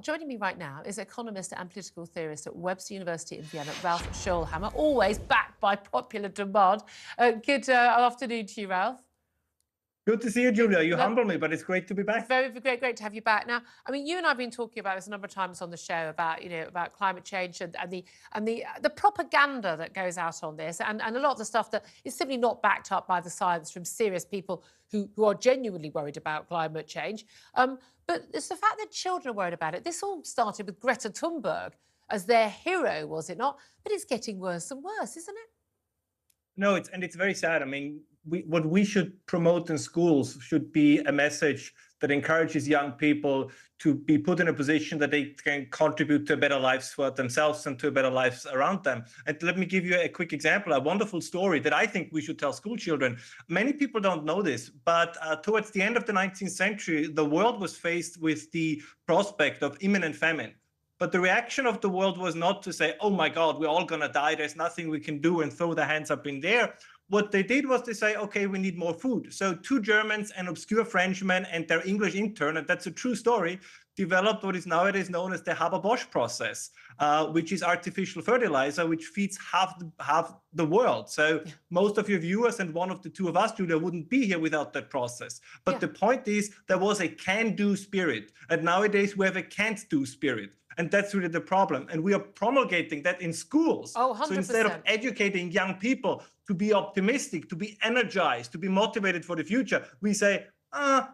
Joining me right now is economist and political theorist at Webster University in Vienna, Ralph Schoellhammer, always backed by popular demand. Good afternoon to you, Ralph. Good to see you, Julia. You humble me, but it's great to be back. Very great to have you back. Now, I mean, you and I have been talking about this a number of times on the show about, about climate change and the propaganda that goes out on this, and a lot of the stuff that is simply not backed up by the science from serious people who are genuinely worried about climate change. But it's the fact that children are worried about it. This all started with Greta Thunberg as their hero, was it not? But it's getting worse and worse, isn't it? No, it's very sad. I mean, what we should promote in schools should be a message that encourages young people to be put in a position that they can contribute to a better lives for themselves and to a better lives around them. And let me give you a quick example, a wonderful story that I think we should tell school children. Many people don't know this, but towards the end of the 19th century, the world was faced with the prospect of imminent famine. But the reaction of the world was not to say, oh my God, we're all going to die, there's nothing we can do, and throw their hands up in the air. What they did was to say, okay, we need more food. So two Germans, an obscure Frenchman, and their English intern, and that's a true story, developed what is nowadays known as the Haber-Bosch process, which is artificial fertilizer, which feeds half the world. So most of your viewers and one of the two of us, Julia, wouldn't be here without that process. But the point is, there was a can-do spirit. And nowadays, we have a can't-do spirit. And that's really the problem. And we are promulgating that in schools. Oh, 100%. So instead of educating young people to be optimistic, to be energized, to be motivated for the future, we say,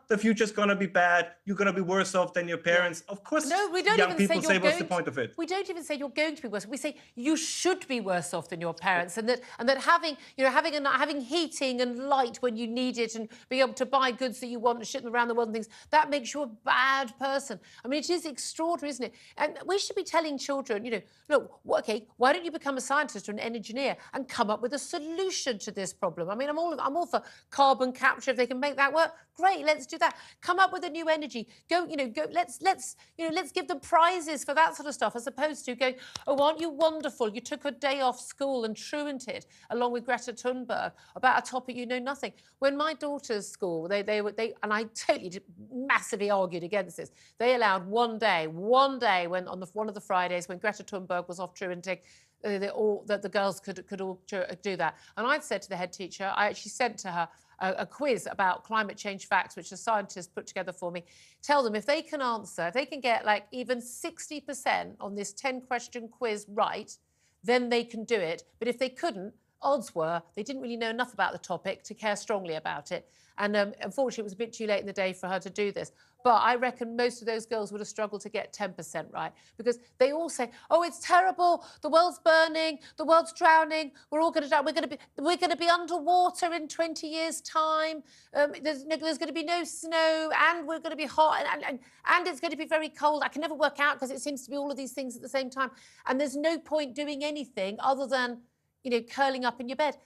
the future's going to be bad. You're going to be worse off than your parents. Of course, no, we don't young even people say, what's the to, point of it? We don't even say you're going to be worse. We say you should be worse off than your parents, and that having heating and light when you need it, and being able to buy goods that you want and ship them around the world and things, that makes you a bad person. I mean, it is extraordinary, isn't it? And we should be telling children, look, okay, why don't you become a scientist or an engineer and come up with a solution to this problem? I mean, I'm all for carbon capture if they can make that work. Great, let's do that. Come up with a new energy. Let's give them prizes for that sort of stuff, as opposed to going, oh, aren't you wonderful? You took a day off school and truanted along with Greta Thunberg about a topic you know nothing. When my daughter's school, they and I totally massively argued against this. They allowed one day when on one of the Fridays when Greta Thunberg was off truanting, that the girls could all do that. And I'd said to the head teacher, I actually sent to her a quiz about climate change facts, which a scientist put together for me. Tell them if they can get like even 60% on this 10-question quiz right, then they can do it. But if they couldn't, odds were they didn't really know enough about the topic to care strongly about it. And unfortunately, it was a bit too late in the day for her to do this. But I reckon most of those girls would have struggled to get 10% right, because they all say, oh, it's terrible, the world's burning, the world's drowning, we're all going to die, we're going to be underwater in 20 years' time, there's going to be no snow, and we're going to be hot, and it's going to be very cold. I can never work out because it seems to be all of these things at the same time. And there's no point doing anything other than, curling up in your bed.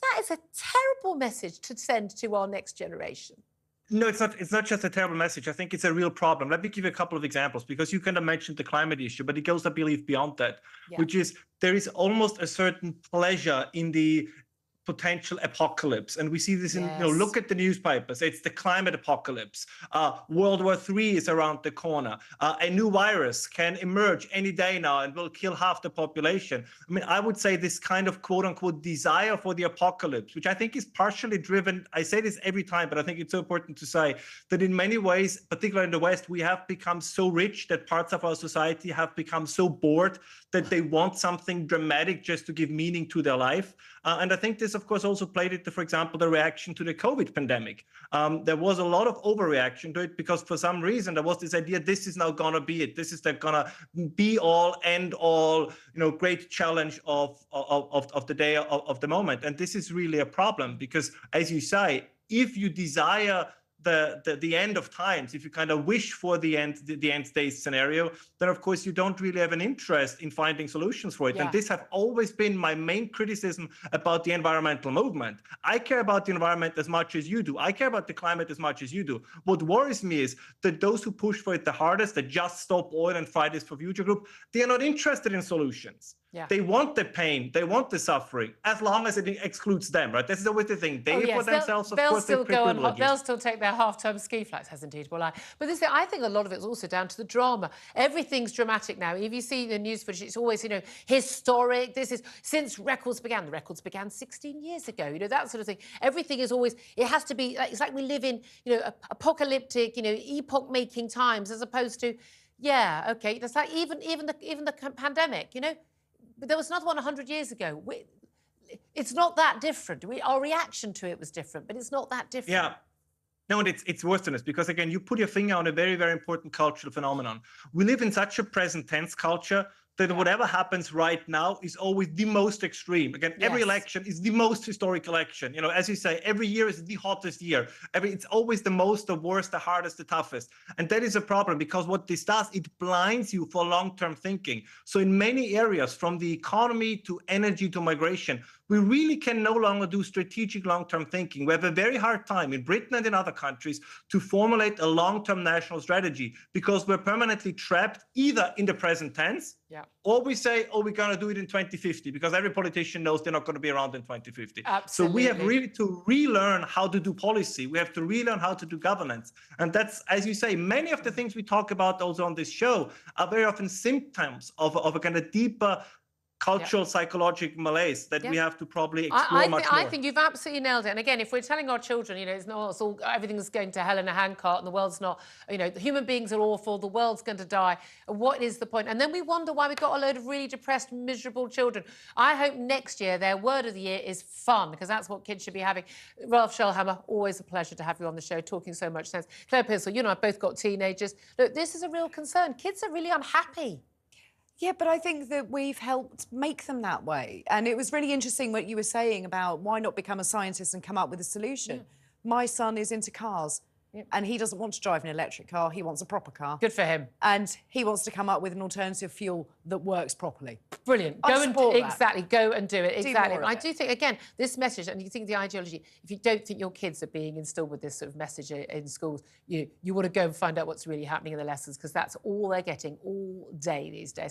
That is a terrible message to send to our next generation. No, it's not. It's not just a terrible message. I think it's a real problem. Let me give you a couple of examples, because you kind of mentioned the climate issue, but it goes, I believe, beyond that, which is there is almost a certain pleasure in the potential apocalypse. And we see this in, look at the newspapers. It's the climate apocalypse. World War III is around the corner. A new virus can emerge any day now and will kill half the population. I mean, I would say this kind of quote unquote desire for the apocalypse, which I think is partially driven, I say this every time, but I think it's so important to say that in many ways, particularly in the West, we have become so rich that parts of our society have become so bored that they want something dramatic just to give meaning to their life. And I think this, of course, also played into, for example, the reaction to the COVID pandemic. There was a lot of overreaction to it because for some reason there was this idea, this is now going to be it. This is the going to be all, end all, great challenge of the day, of the moment. And this is really a problem because, as you say, if you desire the end of times, if you kind of wish for the end state scenario, then of course you don't really have an interest in finding solutions for it. And this have always been my main criticism about the environmental movement. I care about the environment as much as you do. I care about the climate as much as you do. What worries me is that those who push for it the hardest, the Just Stop Oil and Fridays for Future group, they are not interested in solutions. Yeah. They want the pain, they want the suffering, as long as it excludes them, right? This is always the thing. They for themselves, of course, they'll they go on. privileges. They'll still take their half-term ski flights, as indeed will I. But this, I think, a lot of it's also down to the drama. Everything's dramatic now. If you see the news footage, it's always, you know, historic. This is since records began. The records began 16 years ago. You know, that sort of thing. Everything is always. It has to be. It's like we live in, you know, apocalyptic, you know, epoch-making times, as opposed to, yeah, okay. It's like even the pandemic. You know. But there was another one 100 years ago. It's not that different. Our reaction to it was different, but it's not that different. Yeah. No, and it's worse than this, because again, you put your finger on a very, very important cultural phenomenon. We live in such a present tense culture that whatever happens right now is always the most extreme. Again, every election is the most historic election. You know, as you say, every year is the hottest year. It's always the most, the worst, the hardest, the toughest. And that is a problem, because what this does, it blinds you for long-term thinking. So in many areas, from the economy to energy to migration, we really can no longer do strategic long-term thinking. We have a very hard time in Britain and in other countries to formulate a long-term national strategy, because we're permanently trapped either in the present tense, or we say, oh, we're going to do it in 2050, because every politician knows they're not going to be around in 2050. Absolutely. So we have really to relearn how to do policy. We have to relearn how to do governance. And that's, as you say, many of the things we talk about also on this show are very often symptoms of a kind of deeper cultural, psychological malaise that we have to probably explore much more. I think you've absolutely nailed it. And again, if we're telling our children, you know, it's all everything's going to hell in a handcart and the world's not, you know, the human beings are awful, the world's going to die, what is the point? And then we wonder why we've got a load of really depressed, miserable children. I hope next year their word of the year is fun, because that's what kids should be having. Ralph Schoellhammer, always a pleasure to have you on the show, talking so much sense. Claire Pissell, you and I both got teenagers. Look, this is a real concern. Kids are really unhappy. Yeah, but I think that we've helped make them that way. And it was really interesting what you were saying about why not become a scientist and come up with a solution. My son is into cars. And he doesn't want to drive an electric car, he wants a proper car. Good for him. And he wants to come up with an alternative fuel that works properly. Brilliant. Go and do it. Exactly. I do think, again, this message, and you think the ideology, if you don't think your kids are being instilled with this sort of message in schools, you want to go and find out what's really happening in the lessons, because that's all they're getting all day these days.